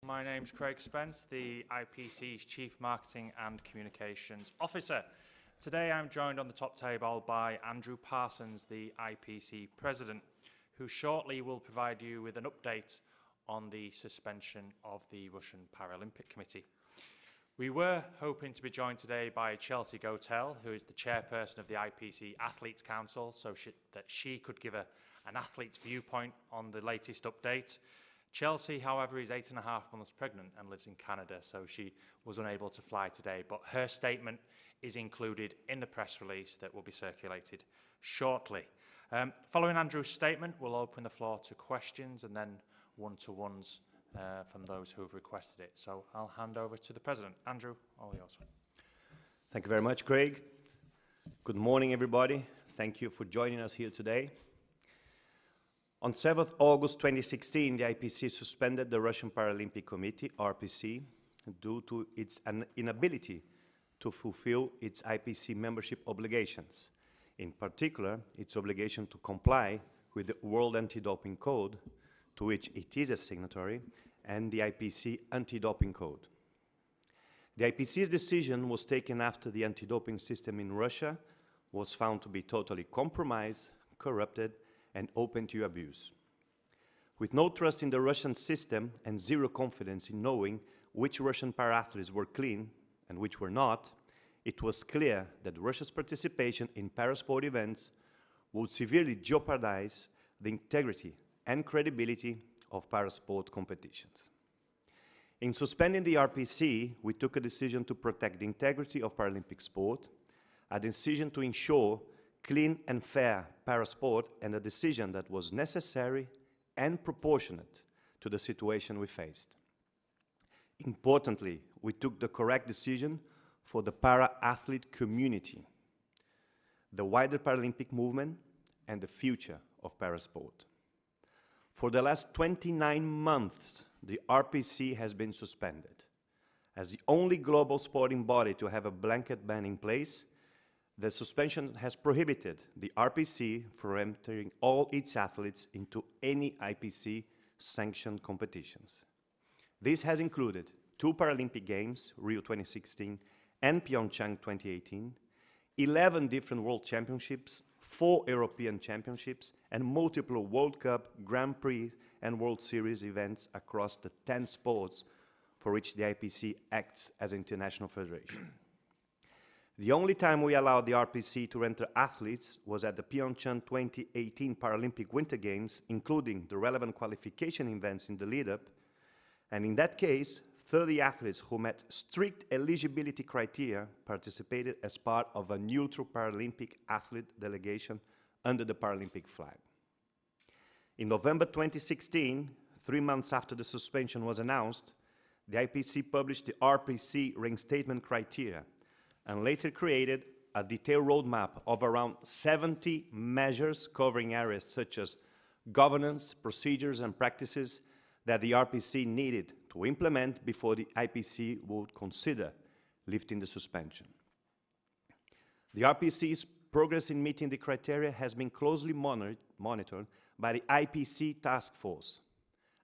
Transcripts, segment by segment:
My name's Craig Spence, the IPC's Chief Marketing and Communications Officer. Today I'm joined on the top table by Andrew Parsons, the IPC President, who shortly will provide you with an update on the suspension of the Russian Paralympic Committee. We were hoping to be joined today by Chelsea Gotel, who is the chairperson of the IPC Athletes Council, so that she could give an athlete's viewpoint on the latest update. Chelsea, however, is 8.5 months pregnant and lives in Canada, so she was unable to fly today, but her statement is included in the press release that will be circulated shortly. Following Andrew's statement, we'll open the floor to questions and then one-to-ones from those who have requested it. So I'll hand over to the President. Andrew, all yours. Thank you very much, Craig. Good morning, everybody. Thank you for joining us here today. On 7th August 2016, the IPC suspended the Russian Paralympic Committee, RPC, due to its inability to fulfill its IPC membership obligations, in particular, its obligation to comply with the World Anti-Doping Code, to which it is a signatory, and the IPC Anti-Doping Code. The IPC's decision was taken after the anti-doping system in Russia was found to be totally compromised, corrupted, and open to abuse. With no trust in the Russian system and zero confidence in knowing which Russian para-athletes were clean and which were not, it was clear that Russia's participation in parasport events would severely jeopardize the integrity and credibility of parasport competitions. In suspending the RPC, we took a decision to protect the integrity of Paralympic sport, a decision to ensure clean and fair parasport, and a decision that was necessary and proportionate to the situation we faced. Importantly, we took the correct decision for the para-athlete community, the wider Paralympic movement, and the future of parasport. For the last 29 months, the RPC has been suspended. As the only global sporting body to have a blanket ban in place, the suspension has prohibited the RPC from entering all its athletes into any IPC-sanctioned competitions. This has included 2 Paralympic Games, Rio 2016 and Pyeongchang 2018, 11 different World Championships, 4 European Championships, and multiple World Cup, Grand Prix, and World Series events across the 10 sports for which the IPC acts as an international federation. The only time we allowed the RPC to enter athletes was at the Pyeongchang 2018 Paralympic Winter Games, including the relevant qualification events in the lead-up, and in that case, 30 athletes who met strict eligibility criteria participated as part of a neutral Paralympic athlete delegation under the Paralympic flag. In November 2016, 3 months after the suspension was announced, the IPC published the RPC reinstatement criteria and later created a detailed roadmap of around 70 measures covering areas such as governance, procedures, and practices that the RPC needed to implement before the IPC would consider lifting the suspension. The RPC's progress in meeting the criteria has been closely monitored by the IPC Taskforce,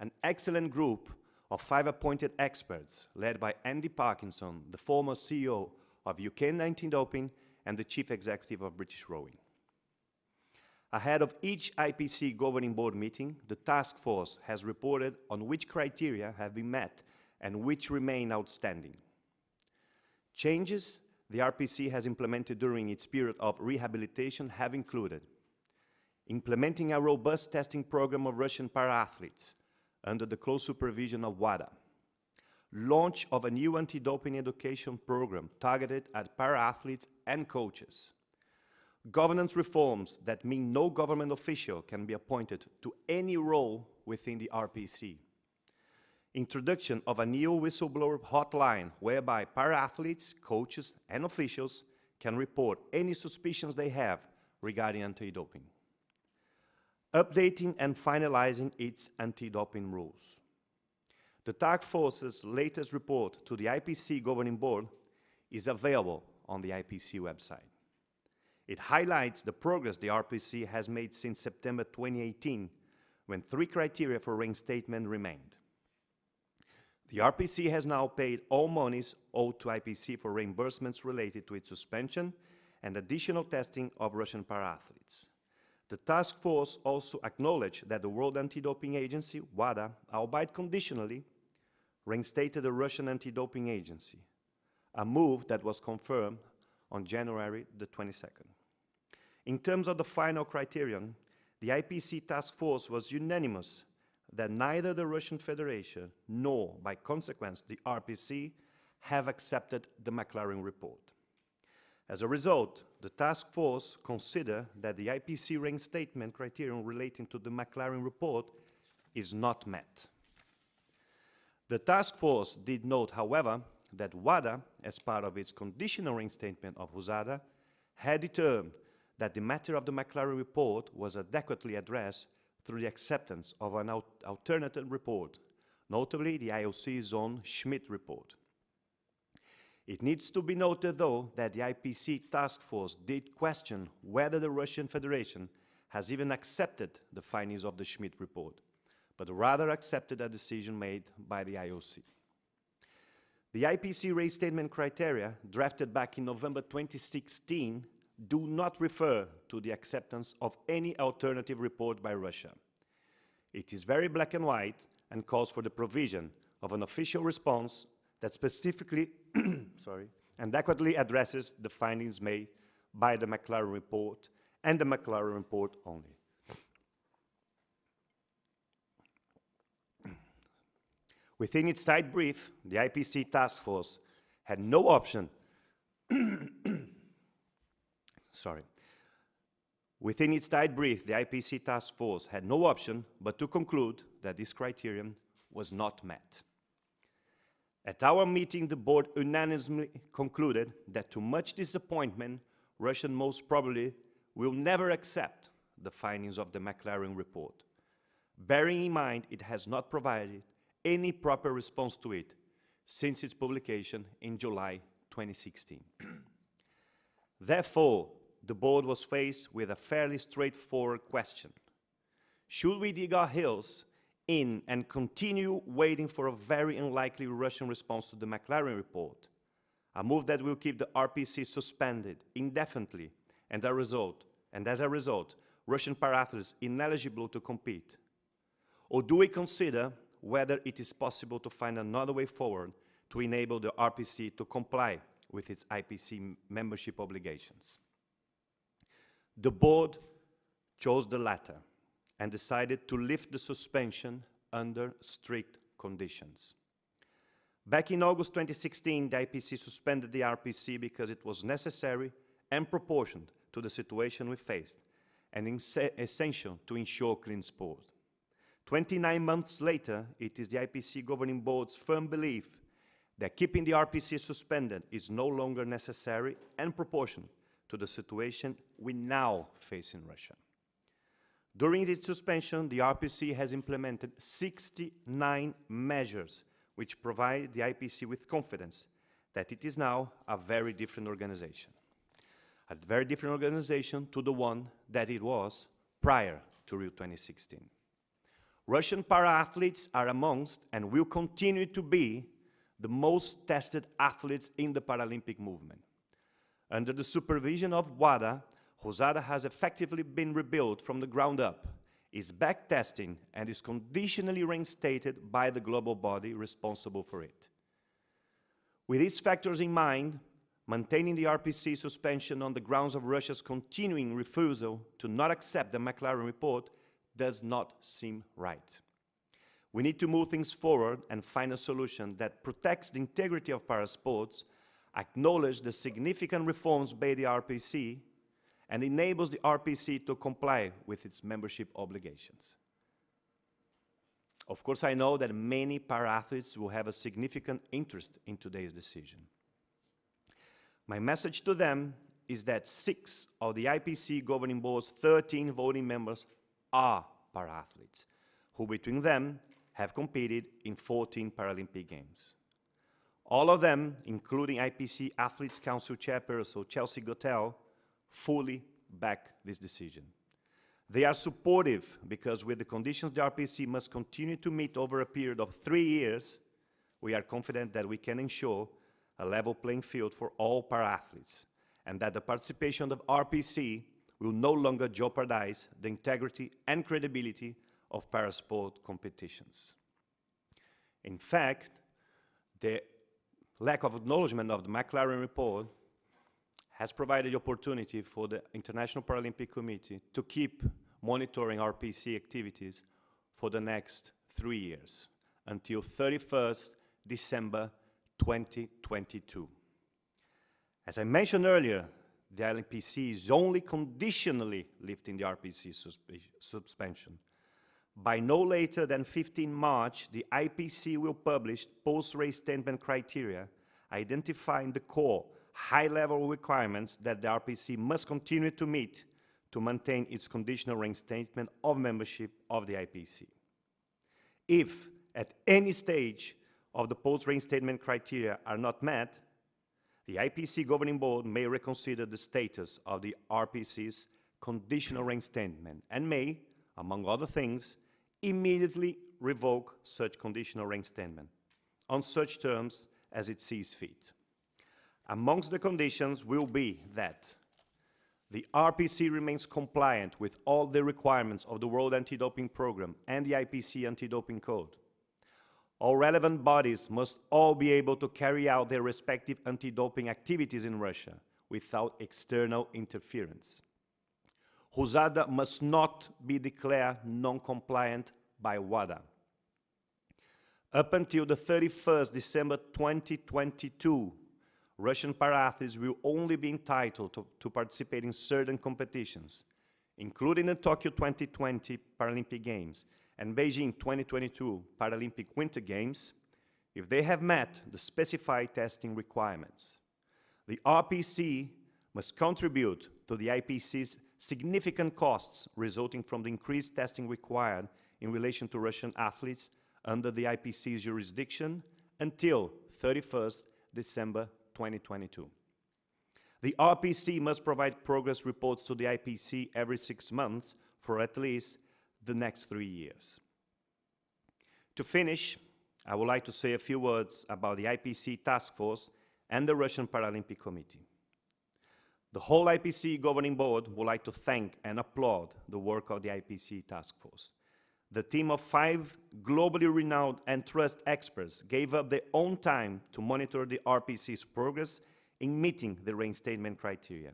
an excellent group of 5 appointed experts led by Andy Parkinson, the former CEO of UK Anti-Doping and the Chief Executive of British Rowing. Ahead of each IPC Governing Board meeting, the task force has reported on which criteria have been met and which remain outstanding. Changes the RPC has implemented during its period of rehabilitation have included implementing a robust testing program of Russian para-athletes under the close supervision of WADA, launch of a new anti-doping education program targeted at para-athletes and coaches, governance reforms that mean no government official can be appointed to any role within the RPC, introduction of a new whistleblower hotline whereby para-athletes, coaches, and officials can report any suspicions they have regarding anti-doping, updating and finalizing its anti-doping rules. The task force's latest report to the IPC Governing Board is available on the IPC website. It highlights the progress the RPC has made since September 2018, when 3 criteria for reinstatement remained. The RPC has now paid all monies owed to IPC for reimbursements related to its suspension and additional testing of Russian para-athletes. The task force also acknowledged that the World Anti-Doping Agency, WADA, albeit conditionally, reinstated the Russian Anti-Doping Agency, a move that was confirmed on January the 22nd. In terms of the final criterion, the IPC task force was unanimous that neither the Russian Federation nor, by consequence, the RPC have accepted the McLaren report. As a result, the task force considered that the IPC reinstatement criterion relating to the McLaren report is not met. The task force did note, however, that WADA, as part of its conditional reinstatement of USADA, had determined that the matter of the McLaren report was adequately addressed through the acceptance of an alternative report, notably the IOC's own Schmidt report. It needs to be noted, though, that the IPC task force did question whether the Russian Federation has even accepted the findings of the Schmidt report, but rather accepted a decision made by the IOC. The IPC reinstatement criteria, drafted back in November 2016, do not refer to the acceptance of any alternative report by Russia. It is very black and white and calls for the provision of an official response that specifically and adequately addresses the findings made by the McLaren report and the McLaren report only. Within its tight brief, the IPC task force had no option Within its tight brief, the IPC task force had no option but to conclude that this criterion was not met. At our meeting, the board unanimously concluded that to much disappointment, Russia most probably will never accept the findings of the McLaren report, bearing in mind it has not provided any proper response to it since its publication in July 2016. Therefore, the board was faced with a fairly straightforward question. Should we dig our heels in and continue waiting for a very unlikely Russian response to the McLaren report, a move that will keep the RPC suspended indefinitely and as a result, Russian para-athletes ineligible to compete? Or do we consider whether it is possible to find another way forward to enable the RPC to comply with its IPC membership obligations? The board chose the latter and decided to lift the suspension under strict conditions. Back in August 2016, the IPC suspended the RPC because it was necessary and proportioned to the situation we faced and essential to ensure clean sport. 29 months later, it is the IPC Governing Board's firm belief that keeping the RPC suspended is no longer necessary and proportioned to the situation we now face in Russia. During its suspension, the RPC has implemented 69 measures which provide the IPC with confidence that it is now a very different organization. A very different organization to the one that it was prior to Rio 2016. Russian para-athletes are amongst and will continue to be the most tested athletes in the Paralympic movement. Under the supervision of WADA, USADA has effectively been rebuilt from the ground up, is back-testing, and is conditionally reinstated by the global body responsible for it. With these factors in mind, maintaining the RPC suspension on the grounds of Russia's continuing refusal to not accept the McLaren report does not seem right. We need to move things forward and find a solution that protects the integrity of parasports, acknowledges the significant reforms by the RPC, and enables the RPC to comply with its membership obligations. Of course, I know that many para-athletes will have a significant interest in today's decision. My message to them is that 6 of the IPC Governing Board's 13 voting members are para-athletes, who between them have competed in 14 Paralympic Games. All of them, including IPC Athletes Council Chairperson Chelsea Gottel, fully back this decision. They are supportive because with the conditions the RPC must continue to meet over a period of 3 years, we are confident that we can ensure a level playing field for all para-athletes, and that the participation of RPC will no longer jeopardize the integrity and credibility of parasport competitions. In fact, the lack of acknowledgement of the McLaren report has provided the opportunity for the International Paralympic Committee to keep monitoring RPC activities for the next 3 years, until 31st December 2022. As I mentioned earlier, the IPC is only conditionally lifting the RPC suspension. By no later than 15 March, the IPC will publish post-race statement criteria identifying the core high-level requirements that the RPC must continue to meet to maintain its conditional reinstatement of membership of the IPC. If at any stage of the post-reinstatement criteria are not met, the IPC Governing Board may reconsider the status of the RPC's conditional reinstatement and may, among other things, immediately revoke such conditional reinstatement on such terms as it sees fit. Amongst the conditions will be that the RPC remains compliant with all the requirements of the World Anti-Doping Program and the IPC Anti-Doping Code. All relevant bodies must all be able to carry out their respective anti-doping activities in Russia without external interference. WADA must not be declared non-compliant by WADA. Up until the 31st December 2022, Russian para-athletes will only be entitled to participate in certain competitions, including the Tokyo 2020 Paralympic Games and Beijing 2022 Paralympic Winter Games, if they have met the specified testing requirements. The RPC must contribute to the IPC's significant costs resulting from the increased testing required in relation to Russian athletes under the IPC's jurisdiction until 31st December 2022. The RPC must provide progress reports to the IPC every 6 months for at least the next 3 years. To finish, I would like to say a few words about the IPC Taskforce and the Russian Paralympic Committee. The whole IPC Governing Board would like to thank and applaud the work of the IPC Taskforce. The team of 5 globally renowned and trusted experts gave up their own time to monitor the RPC's progress in meeting the reinstatement criteria.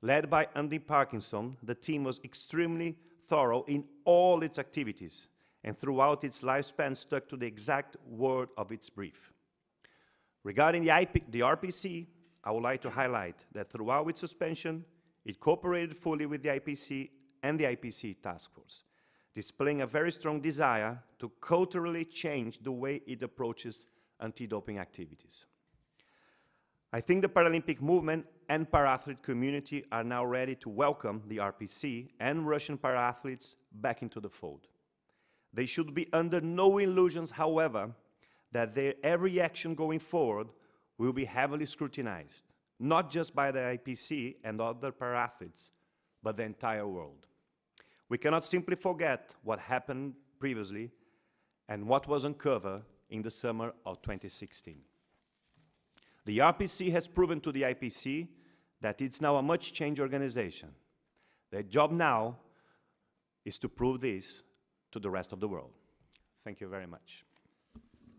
Led by Andy Parkinson, the team was extremely thorough in all its activities and throughout its lifespan stuck to the exact word of its brief. Regarding the RPC, I would like to highlight that throughout its suspension, it cooperated fully with the IPC and the IPC Taskforce, displaying a very strong desire to culturally change the way it approaches anti-doping activities. I think the Paralympic movement and para-athlete community are now ready to welcome the RPC and Russian para-athletes back into the fold. They should be under no illusions, however, that their every action going forward will be heavily scrutinized, not just by the IPC and other para-athletes, but the entire world. We cannot simply forget what happened previously and what was uncovered in the summer of 2016. The RPC has proven to the IPC that it's now a much-changed organization. Their job now is to prove this to the rest of the world. Thank you very much.